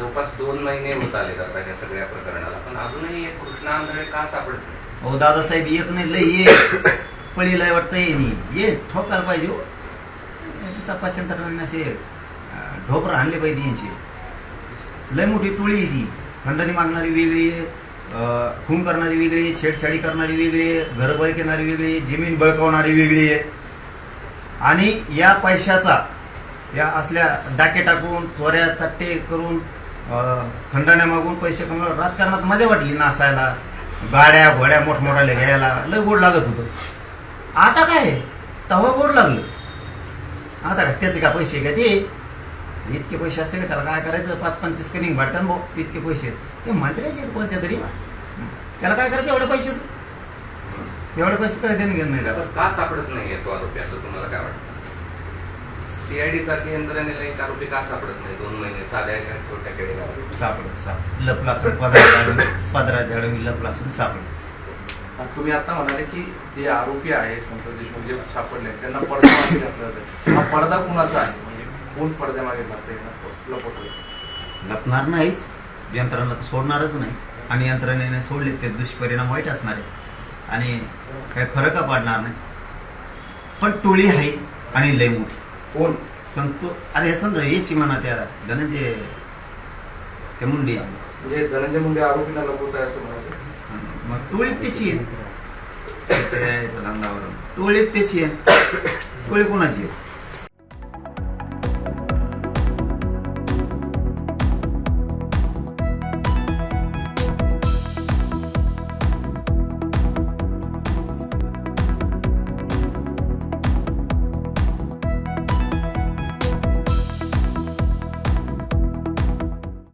जवळपास 2 महिने होत आले जातात या सगळ्या प्रकरणाला, पण अजूनही एक कृष्णा आंधळे का सापडत नाही? हो दादासाहेब एक नाही लय ये पळीला वाटतं ये ठोकायला पाहिजे हो. तपासयंत्रणाने असे ढोपर आणले पाहिजे यांची. लय मोठी टोळी आहे ती. खंडणी मागणारी वेगळी आहे, खून करणारी वेगळी आहे, छेडछाडी करणारी वेगळी आहे, घर बळकणारी वेगळी आहे, जमीन बळकावणारी वेगळी आहे. आणि या पैशाचा या असल्या डाके टाकून चोऱ्या चट्टे करून खंडण्या मागून पैसे कमवून राजकारणात मजा वाटली नासायला, गाड्या घोड्या मोठमोठ्याला घ्यायला लय गोड लागत होतं. आता काय तवा गोड लागलं. आता का त्याचे का पैसे का ते इतके पैसे असते का त्याला काय करायचं? 5-25 कनिंग वाटतात भाऊ इतके पैसे ते मंत्र्याचे आहेत कोणत्या तरी, त्याला काय करायचं एवढ्या पैशाचं? एवढे पैसे काय देणं घेणं नाही का सापडत नाही तो आरोपी असं तुम्हाला काय वाटतं? सीआयडी सारखी यंत्रणेला एक आरोपी का सापडत नाही? 2 महिने साध्या छोट्या खेडेगावात सापडत लपला असेल पदराच्या लपला असेल सापडत. तुम्ही आता म्हणाले की जे आरोपी आहे संतोष देशमुख जे सापडले त्यांना पडदा मागे घातला जातो. हा पडदा कुणाचा आहे? म्हणजे कोण पडद्या मागे लपवतोय? लपणार नाहीच, यंत्रणा तर सोडणारच नाही. आणि यंत्रणेने सोडले ते दुष्परिणाम वाईट असणार आहे आणि काही फरक पडणार नाही. पण टोळी आहे आणि लय मोठी. कोण सांगतो? अरे हे समजा याची म्हणा त्या धनंजय त्या मुंडे, म्हणजे धनंजय मुंडे आरोपीला लपवत आहे असं म्हणायचं. मग टोळीत त्याची आहे, लग्नावरून टोळीत त्याची आहे. टोळी कोणाची आहे?